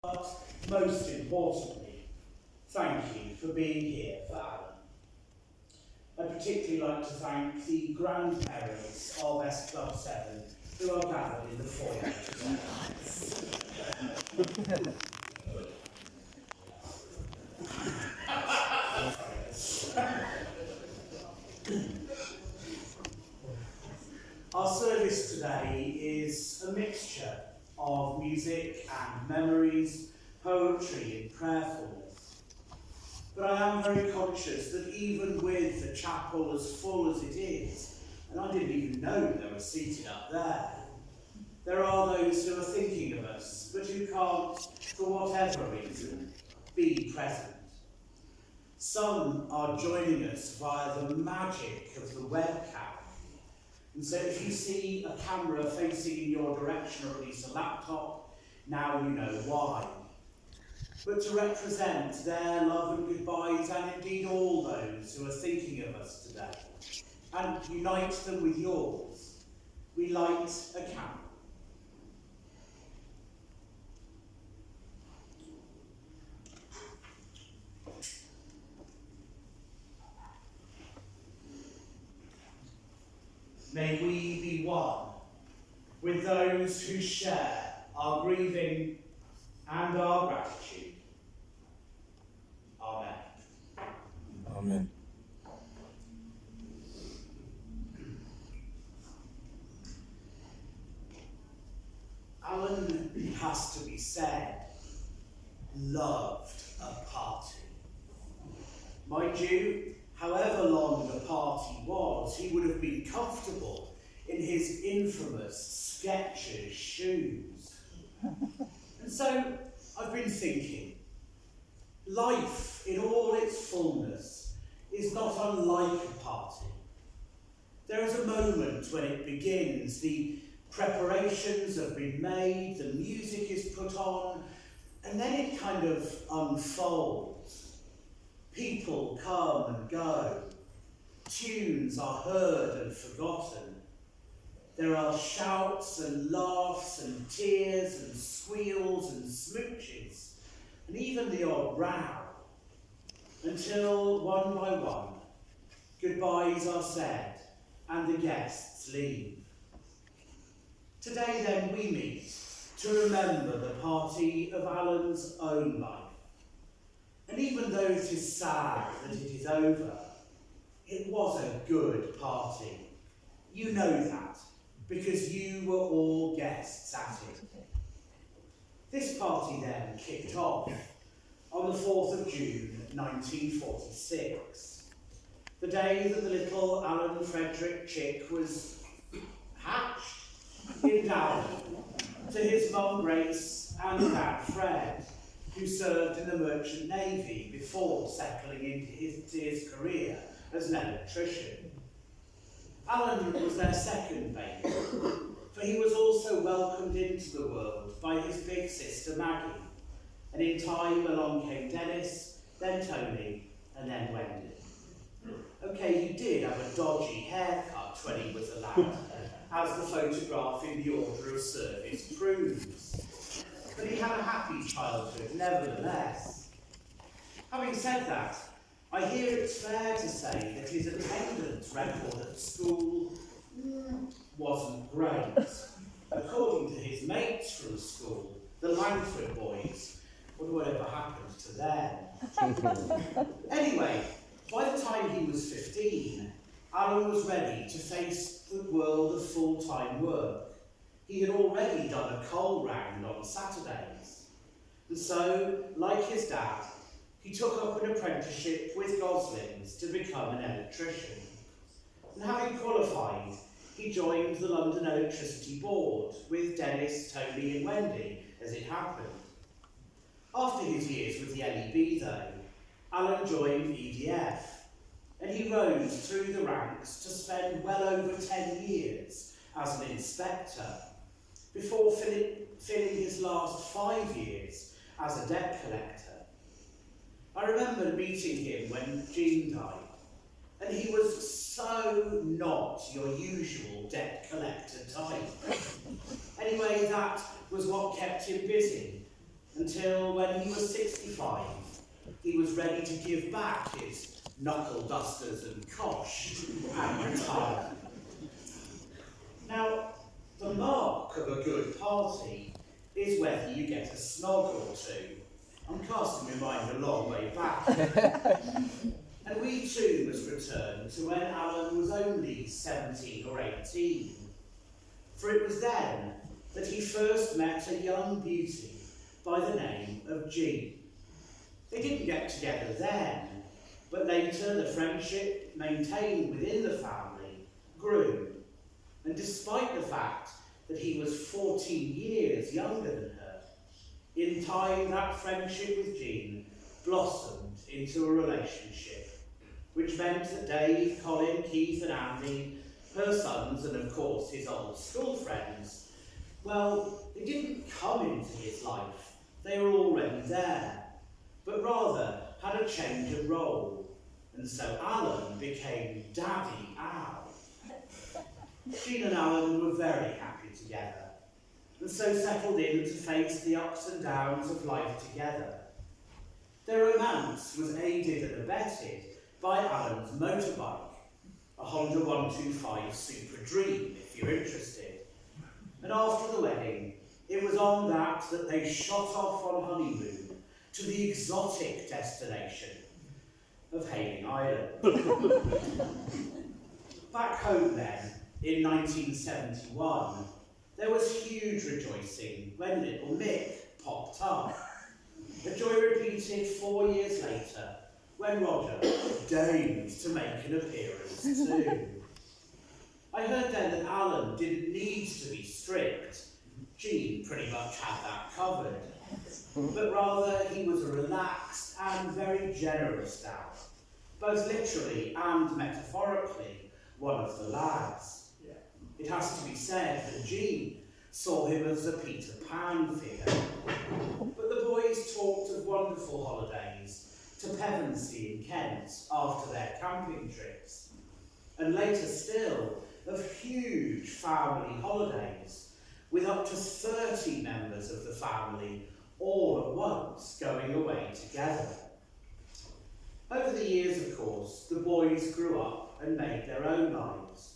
But most importantly, thank you for being here for Alan. I'd particularly like to thank the grandparents of S Club 7 who are gathered in the foyer today. Our service today is a mixture of music and memories, poetry and prayerfulness. But I am very conscious that even with the chapel as full as it is, and I didn't even know they were seated up there are those who are thinking of us, but who can't, for whatever reason, be present. Some are joining us via the magic of the webcam. And so if you see a camera facing in your direction, or at least a laptop, now you know why. But to represent their love and goodbyes, and indeed all those who are thinking of us today, and unite them with yours, we light a candle. May we be one with those who share our grieving and our gratitude. Amen. Amen. Alan, it has to be said, loved a party. Mind you, however long the party was, he would have been comfortable in his infamous Skechers shoes. And so I've been thinking, life in all its fullness is not unlike a party. There is a moment when it begins, the preparations have been made, the music is put on, and then it kind of unfolds. People come and go. Tunes are heard and forgotten. There are shouts and laughs and tears and squeals and smooches, and even the odd row, until one by one, goodbyes are said and the guests leave. Today then we meet to remember the party of Alan's own life. And even though it is sad that it is over, it was a good party. You know that, because you were all guests at it. This party then kicked off on the 4th of June 1946, the day that the little Alan Frederick chick was hatched in Down to his mum Grace and dad Fred, who served in the Merchant Navy before settling into his career as an electrician. Alan was their second baby, for he was also welcomed into the world by his big sister Maggie, and in time along came Dennis, then Tony, and then Wendy. Okay, he did have a dodgy haircut when he was a lad, as the photograph in the order of service proves. But he had a happy childhood, nevertheless. Having said that, I hear it's fair to say that his attendance record at school wasn't great. According to his mates from school, the Langford boys, whatever happened to them. Anyway, by the time he was 15, Alan was ready to face the world of full-time work. He had already done a coal round on Saturdays. And so, like his dad, he took up an apprenticeship with Gosling's to become an electrician. And having qualified, he joined the London Electricity Board with Dennis, Tony and Wendy, as it happened. After his years with the LEB though, Alan joined EDF, and he rose through the ranks to spend well over 10 years as an inspector, before filling his last 5 years as a debt collector. I remember meeting him when Jean died, and he was so not your usual debt collector type. Anyway, that was what kept him busy. until when he was 65, he was ready to give back his knuckle dusters and cosh and retire. Now, the mark of a good party is whether you get a snog or two. I'm casting my mind a long way back. And we too must return to when Alan was only 17 or 18. For it was then that he first met a young beauty by the name of Jean. They didn't get together then, but later the friendship maintained within the family grew. And despite the fact that he was 14 years younger than her, in time that friendship with Jean blossomed into a relationship, which meant that Dave, Colin, Keith and Andy, her sons and of course his old school friends, well, they didn't come into his life, they were already there, but rather had a change of role, and so Alan became Daddy Al. Jean and Alan were very happy together, and so settled in to face the ups and downs of life together. Their romance was aided and abetted by Alan's motorbike, a Honda 125 Super Dream, if you're interested. And after the wedding, it was on that they shot off on honeymoon to the exotic destination of Hayling Island. Back home then, in 1971, there was huge rejoicing when little Mick popped up. A joy repeated 4 years later when Roger deigned to make an appearance too. I heard then that Alan didn't need to be strict. Jean pretty much had that covered. But rather he was a relaxed and very generous dad, both literally and metaphorically one of the lads. It has to be said that Jean saw him as a Peter Pan figure. But the boys talked of wonderful holidays to Pevensey in Kent after their camping trips, and later still of huge family holidays with up to 30 members of the family all at once going away together. Over the years, of course, the boys grew up and made their own lives.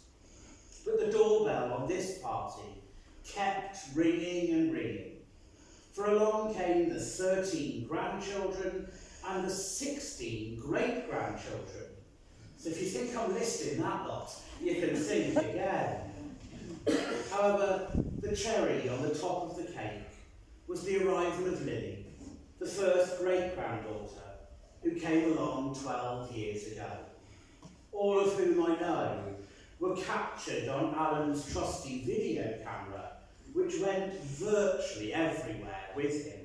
But the doorbell on this party kept ringing and ringing. For along came the 13 grandchildren and the 16 great-grandchildren. So if you think I'm listing that lot, you can think again. However, the cherry on the top of the cake was the arrival of Lily, the first great-granddaughter, who came along 12 years ago. All of whom I know were captured on Alan's trusty video camera, which went virtually everywhere with him.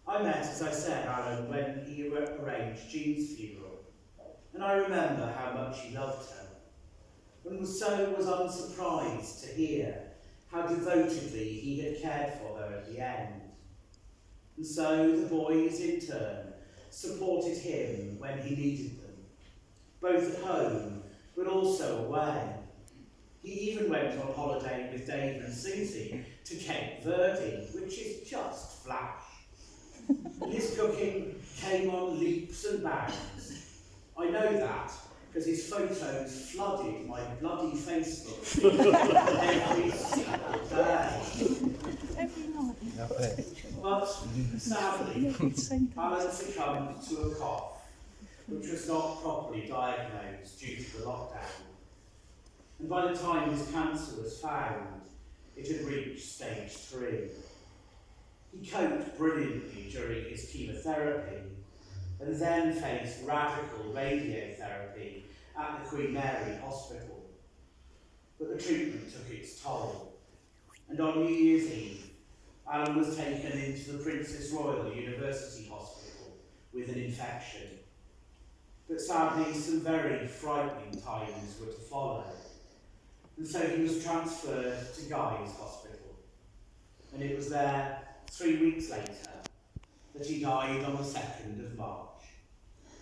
I met, as I said, Alan when he arranged Jean's funeral, and I remember how much he loved her, and so was unsurprised to hear how devotedly he had cared for her at the end. And so the boys, in turn, supported him when he needed them, both at home but also away. He even went on holiday with Dave and Susie to Cape Verde, which is just flash. His cooking came on leaps and bounds. I know that because his photos flooded my bloody Facebook feed every single day. But sadly, Alan succumbed to a cough, which was not properly diagnosed due to the lockdown. And by the time his cancer was found, it had reached stage 3. He coped brilliantly during his chemotherapy, and then faced radical radiotherapy at the Queen Mary Hospital. But the treatment took its toll, and on New Year's Eve, Alan was taken into the Princess Royal University Hospital with an infection. But sadly, some very frightening times were to follow, and so he was transferred to Guy's Hospital, and it was there 3 weeks later that he died on the 2nd of March,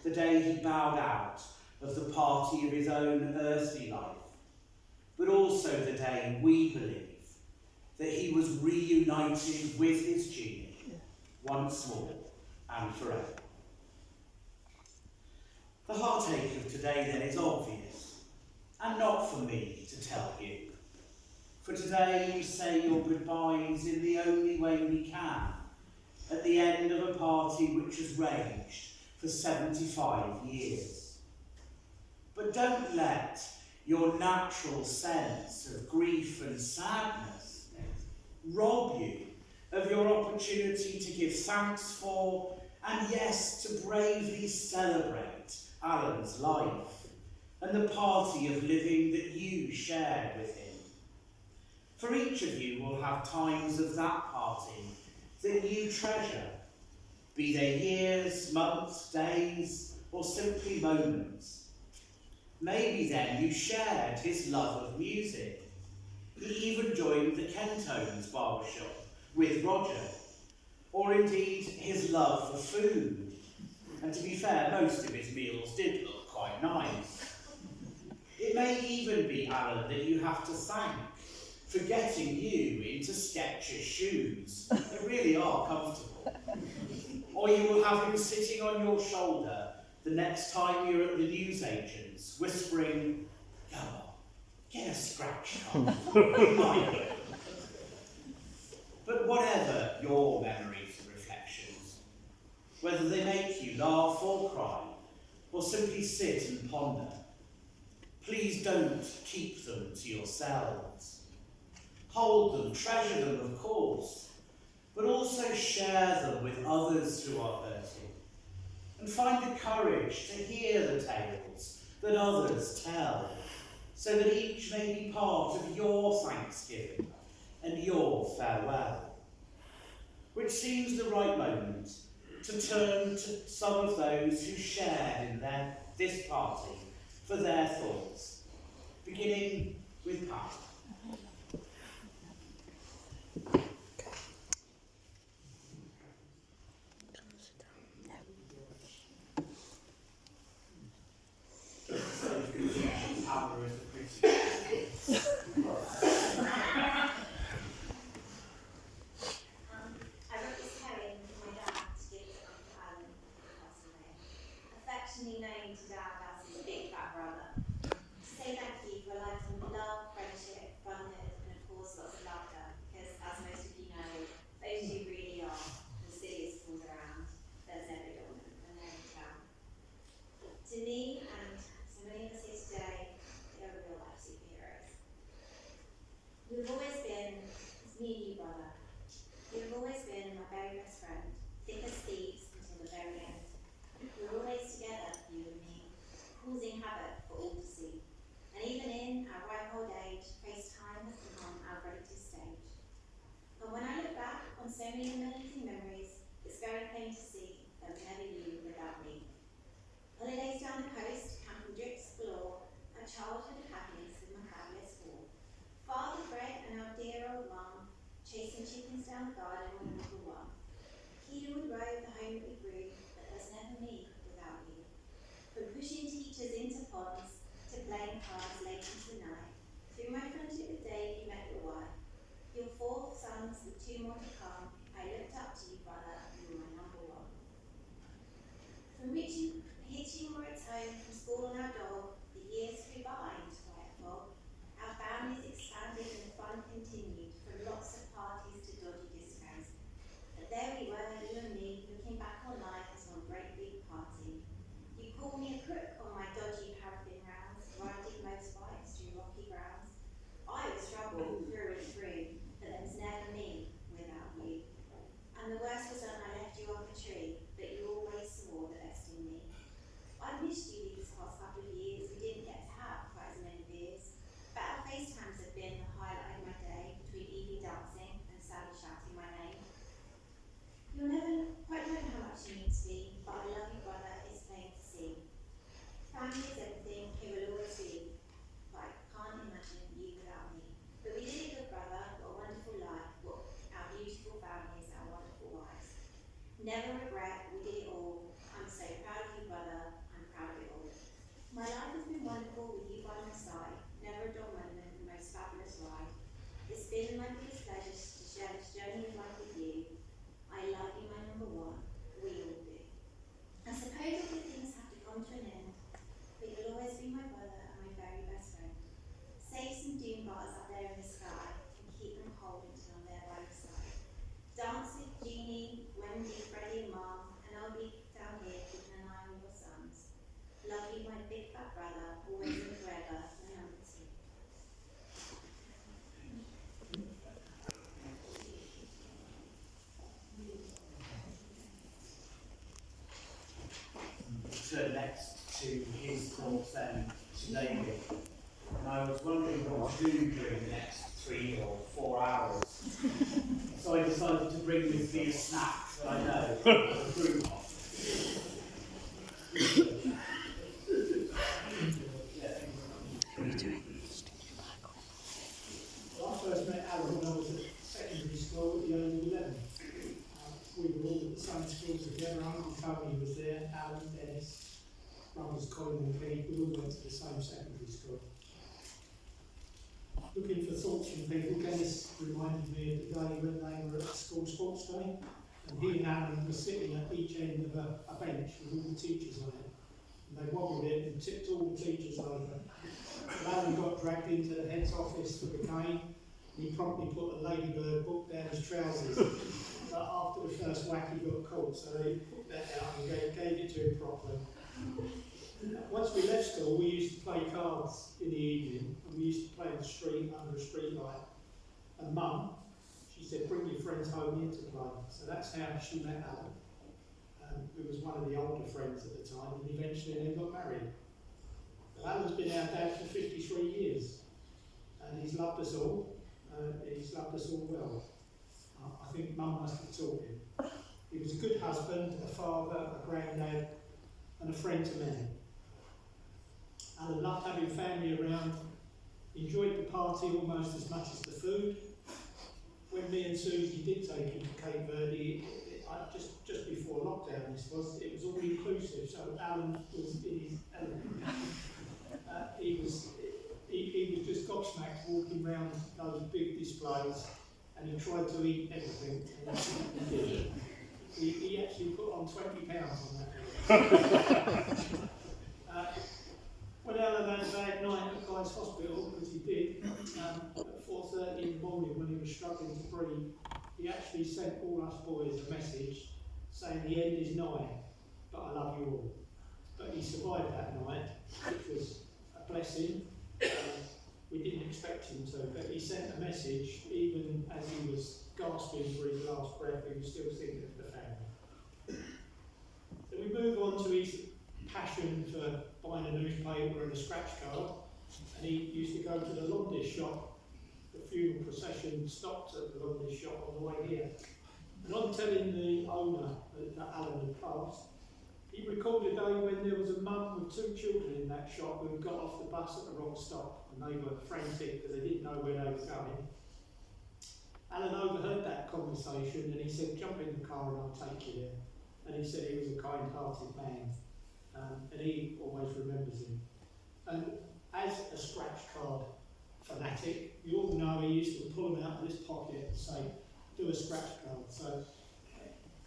the day he bowed out of the party of his own earthly life, but also the day we believe that he was reunited with his Jean once more and forever. The heartache of today then is obvious, and not for me to tell you. For today you say your goodbyes in the only way we can, at the end of a party which has raged for 75 years. But don't let your natural sense of grief and sadness rob you of your opportunity to give thanks for, and yes, to bravely celebrate Alan's life and the party of living that you shared with him. For each of you will have times of that party that you treasure, be they years, months, days, or simply moments. Maybe then you shared his love of music. He even joined the Kentones barbershop with Roger, or indeed his love for food. And to be fair, most of his meals did look quite nice. It may even be Alan that you have to thank for getting you into Skechers shoes that really are comfortable. Or you will have him sitting on your shoulder the next time you're at the newsagents, whispering, "Go on, get a scratch card." But whatever your memories and reflections, whether they make you laugh or cry, or simply sit and ponder, please don't keep them to yourselves. Hold them, treasure them, of course, but also share them with others who are hurting, and find the courage to hear the tales that others tell, so that each may be part of your Thanksgiving and your farewell. Which seems the right moment to turn to some of those who shared in this party for their thoughts, beginning with Pat. Known to Dad as his big fat brother. To say thank you for a lifetime of love, friendship, funhood, and of course lots of laughter, because as most of you know, those two really are the silliest fools around. There's never a woman and they're in town. To me, and so many of us here today, they are real life superheroes. You've always been, it's me and you, brother. You've always been my very best friend, thick as thieves until the very end. We're always together, you and me, causing havoc for all to see. And even in our ripe old age, FaceTime has become our greatest stage. But when I look back on so many amazing memories, it's very plain to see that we never knew without me. Holidays down the coast, camping drips galore, a childhood of happiness with my fabulous four. Father Fred and our dear old mum, chasing chickens down the garden on number one. Keelan would row the home that we grew, but there's never me without you. From pushing teachers into ponds, to playing cards late into the night, through my friendship with Dave, you met your wife. Your 4 sons with 2 more to come, I looked up to you, brother, you were my number one. From hitching Moritz home from school on our dog, the years flew by into white fog. Our families expanded and the fun continued, from lots of parties to dodgy discos. But there we were, you and me, looking back on life as one great big party. You called me a crook on my dodgy paraffin rounds, riding motorbikes through rocky grounds. I was trouble through and through, but there was never me without you. And the worst was when I left you up a tree, but you always saw the best in me. I've missed you these past couple of years, we didn't get to have quite as many beers. But our FaceTimes have been the highlight of my day, between Evie dancing and Sally shouting my name. You'll never quite know how much you mean to me, but I love you, brother, it's plain to see. Family is everything, it will always be, but I can't imagine you without me. But we did it good, brother, what a wonderful life, what our beautiful families, our wonderful wives. Never regret, we did it all. I'm so proud of you, brother, I'm proud of it all. My life has been wonderful with you by my side, never a dull moment, the most fabulous ride. It's been my biggest pleasure to share this journey of life with you. I love you, my number big fat brother, always and forever, no number two. To next to his thoughts then to David. And I was wondering what to do during the next 3 or 4 hours. So I decided to bring with me a snack that I know the fruit of. Well, I first met Alan when I was at secondary school at the age of 11. We were all at the same school together. Uncle Tony was there, Alan, Dennis, brothers Colin and Pete. We all went to the same secondary school. Looking for thoughts from people, Dennis reminded me of the day when they were at school sports day, and he and Alan were sitting at each end of a bench with all the teachers on it. And they wobbled it and tipped all the teachers over. Alan got dragged into the head's office for the cane. He promptly put a ladybird book down his trousers. But after the first whack, he got caught, so they put that out and gave it to him properly. Once we left school, we used to play cards in the evening, and we used to play in the street under a street light. And Mum, she said, bring your friends home here to play. So that's how she met Alan, who was one of the older friends at the time, and eventually they got married. But Alan's been our dad for 53 years, and he's loved us all. He's loved us all well. I think Mum must have taught him. He was a good husband, a father, a granddad, and a friend to many. Alan loved having family around, enjoyed the party almost as much as the food. When me and Susie did take him to Cape Verde, just before lockdown it was all inclusive, so Alan was in his element. He was just gobsmacked walking around those big displays, and he tried to eat everything. He actually put on 20 pounds on that. When Alan had a bad night at Guy's Hospital, because he did, at 4:30 in the morning when he was struggling to breathe, he actually sent all us boys a message saying the end is nigh, but I love you all. But he survived that night, which was a blessing. We didn't expect him to, but he sent a message even as he was gasping for his last breath. He was still thinking of the family. So we move on to his passion for buying a newspaper and a scratch card, and he used to go to the Londis shop. The funeral procession stopped at the Londis shop on the way here. And on telling the owner that Alan had passed, he recalled a day when there was a mum with 2 children in that shop who got off the bus at the wrong stop, and they were frantic because they didn't know where they were going. Alan overheard that conversation, and he said, jump in the car and I'll take you there. And he said he was a kind-hearted man, and he always remembers him. And as a scratch card fanatic, you all know he used to pull them out of his pocket and say, do a scratch card. So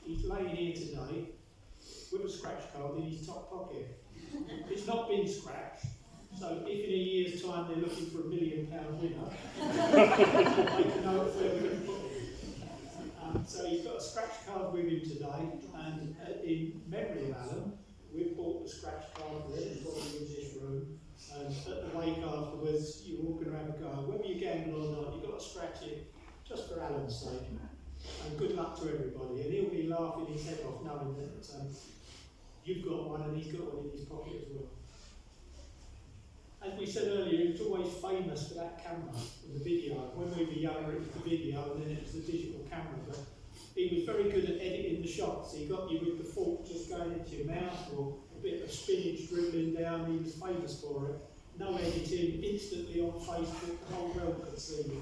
he's laying here today with a scratch card in his top pocket. It's not been scratched, so if in a year's time they're looking for £1 million winner, they can know where we're going to put it. So he's got a scratch card with him today, and in memory of Alan, we've bought the scratch card for him, probably in this room. At the wake afterwards, you're all going to have a go. Whether you gamble or not, you've got to scratch it just for Alan's sake. And good luck to everybody. And he'll be laughing his head off knowing that you've got one and he's got one in his pocket as well. As we said earlier, he was always famous for that camera, for the video. When we were younger, it was the video, and then it was the digital camera. But he was very good at editing the shots. He got you with the fork just going into your mouth, or a bit of spinach dribbling down. He was famous for it. No editing, instantly on Facebook, the whole world could see him.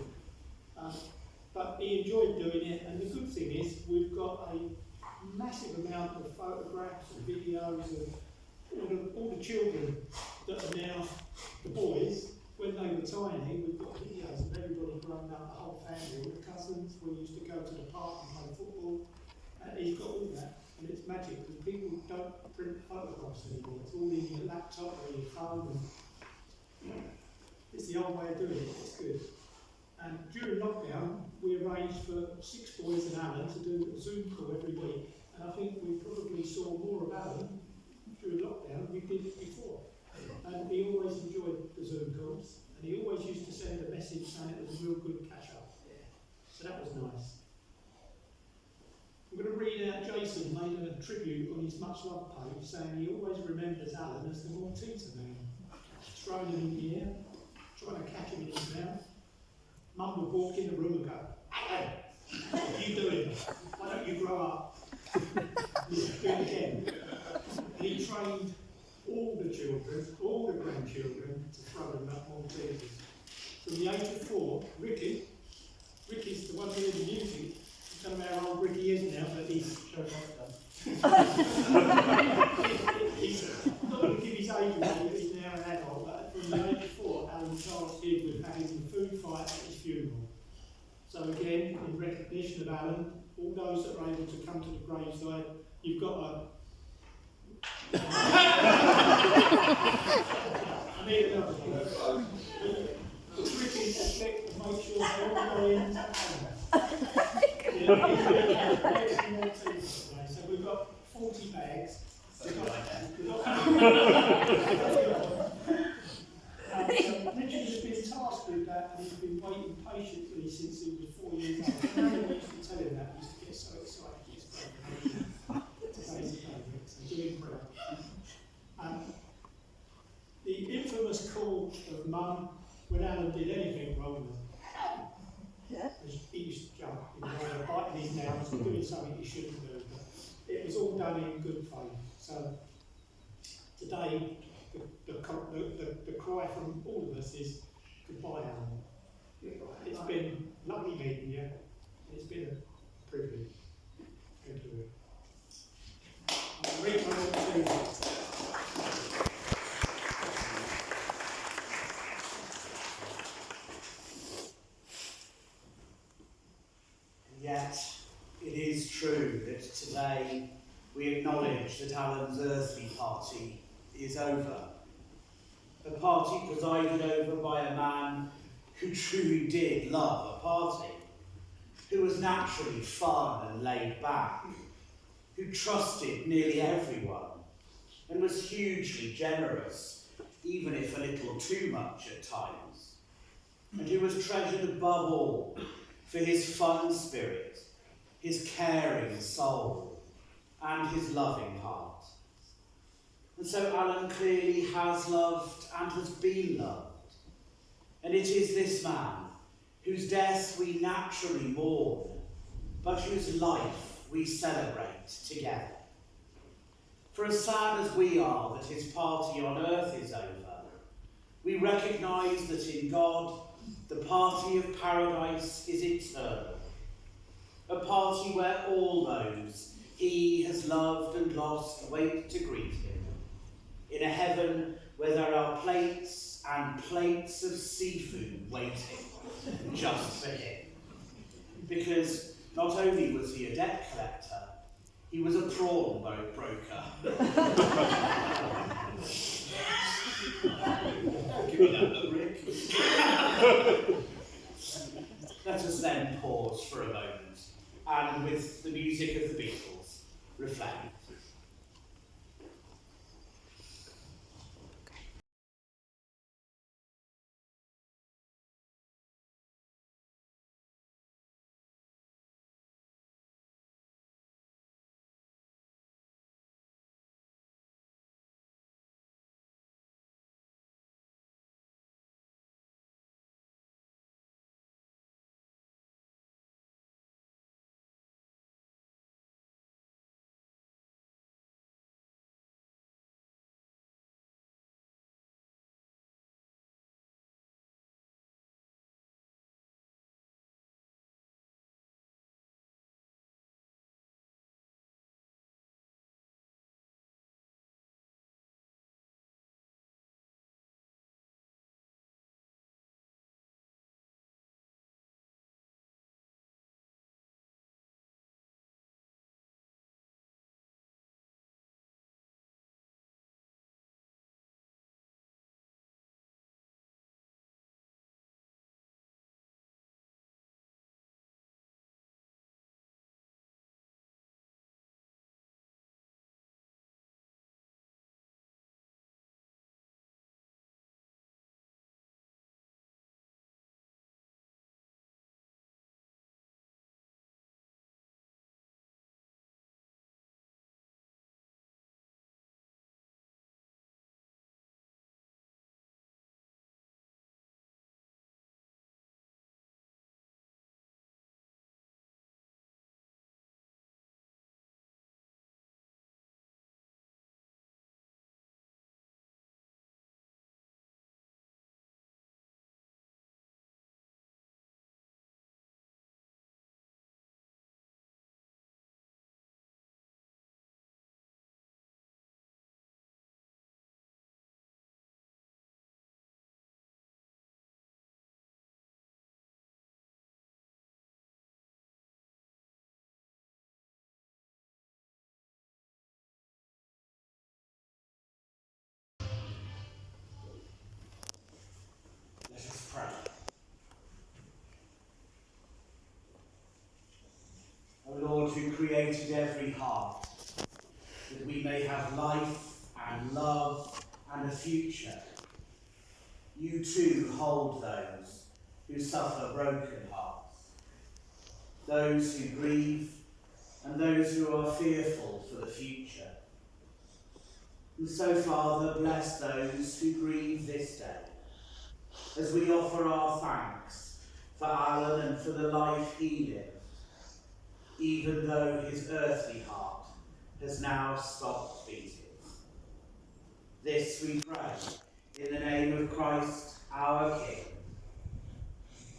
But he enjoyed doing it, and the good thing is we've got a massive amount of photographs and videos of all the children that are now the boys. When they were tiny, we've got videos of everybody grown up, the whole family, with cousins. We used to go to the park and play football. He's got all that, and it's magic because people don't print photographs anymore. It's all in your laptop or your phone. And it's the old way of doing it. It's good. And during lockdown, we arranged for 6 boys and Alan to do a Zoom call every week. And I think we probably saw more of Alan during lockdown than we did before. and he always enjoyed the Zoom calls, and he always used to send a message saying it was a real good catch-up. So that was nice. I'm going to read out Jason made a tribute on his much loved page saying he always remembers Alan as the Malteser man. Throwing him in the air, trying to catch him in his mouth. Mum would walk in the room and go, "Alan, what are you doing? Why don't you grow up?" Do it again. And he trained all the children, all the grandchildren, to throw them up Maltesers. From the age of 4, Ricky's the one doing the music. I don't know how old Ricky is now, but he's I'm not going to give his age away, but he's now an adult. But from the age of 4, Alan charged him with having the food fight at his funeral. So again, in recognition of Alan, all those that are able to come to the graveside, you've got a... I need another one. Ricky to check to make sure they all go in. So we've got 40 bags. Richard has been tasked with that, and he's been waiting patiently since he was 4 years old. I never used to tell him that, he used to get so excited. He's today's favourite, so do him proud. The infamous call of Mum when Alan did anything wrong. He used to jump, either biting his nails or doing something he shouldn't do. But it was all done in good faith. So today, the cry from all of us is goodbye, Alan. It's been lovely meeting you. It's been a privilege. Thank you. Read my little Yet, it is true that today we acknowledge that Alan's earthly party is over. A party presided over by a man who truly did love a party, who was naturally fun and laid back, who trusted nearly everyone, and was hugely generous, even if a little too much at times, and who was treasured above all for his fun spirit, his caring soul, and his loving heart. And so Alan clearly has loved and has been loved. And it is this man whose death we naturally mourn, but whose life we celebrate together. For as sad as we are that his party on earth is over, we recognise that in God the party of paradise is eternal, a party where all those he has loved and lost wait to greet him, in a heaven where there are plates and plates of seafood waiting just for him. Because not only was he a debt collector, he was a prawn boat broker. Give me that look, Rick. Let us then pause for a moment and, with the music of the Beatles, reflect. Lord, who created every heart, that we may have life and love and a future. You too hold those who suffer broken hearts, those who grieve, and those who are fearful for the future. And so, Father, bless those who grieve this day, as we offer our thanks for Alan and for the life he lived, even though his earthly heart has now stopped beating. This we pray in the name of Christ our King.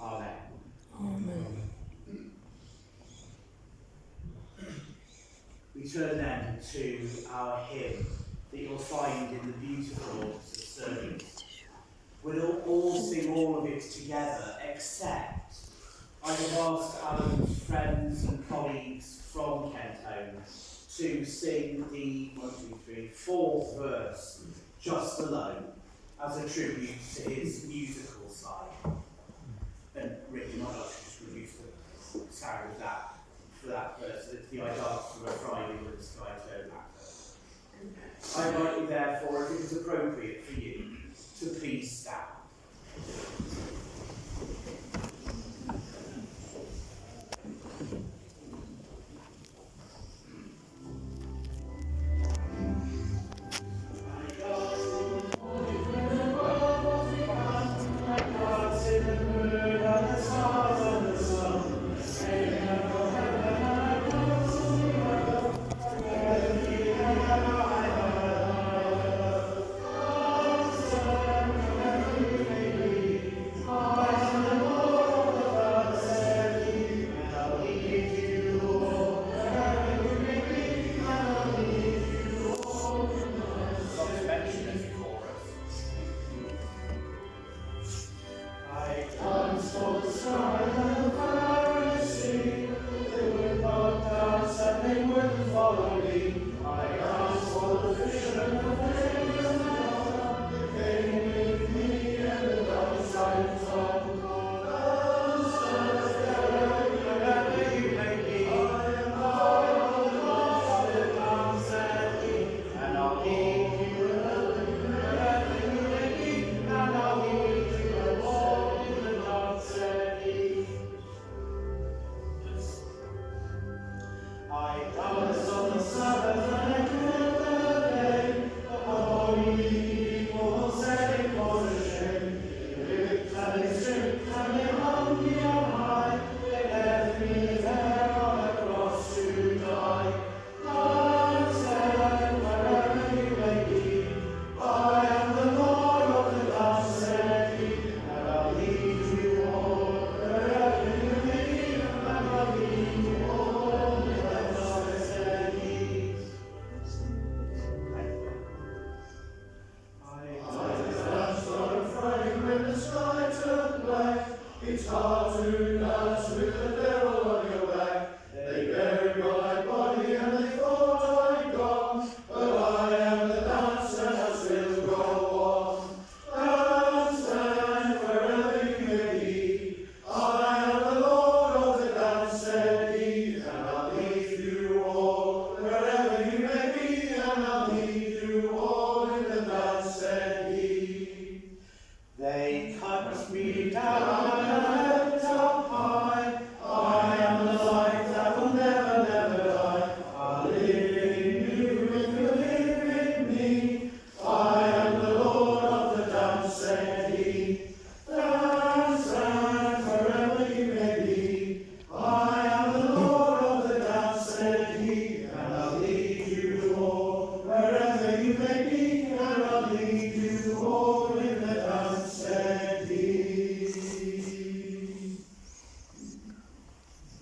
Amen. Amen. We turn then to our hymn that you'll find in the beautiful orders of service. We'll all sing all of it together, except I have asked Alan's friends and colleagues from Kentholm to sing the 4th verse just alone as a tribute to his musical side. And Rick, you might like to just produce the sound of that for that verse. It's the I dance from a Friday with the sky turned back. I invite you therefore, if it is appropriate for you, to please stand.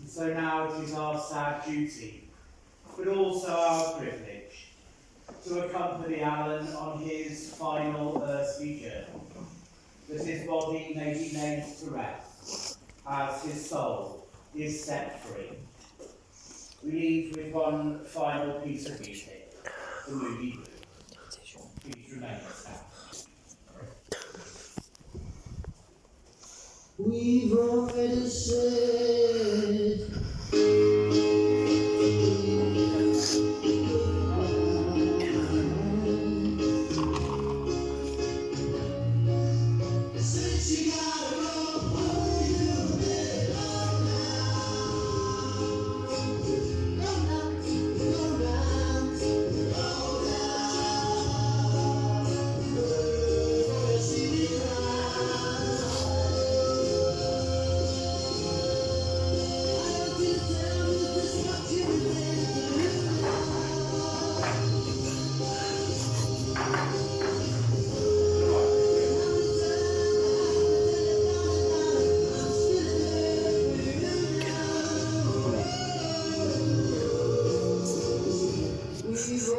So now it is our sad duty, but also our privilege, to accompany Alan on his final earthly journey, that his body may be laid to rest, as his soul is set free. We leave with one final piece of music, the Moody Blues. Please remain sad. We've already said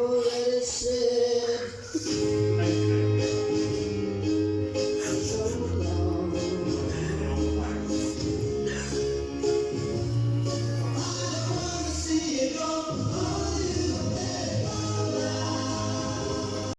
already said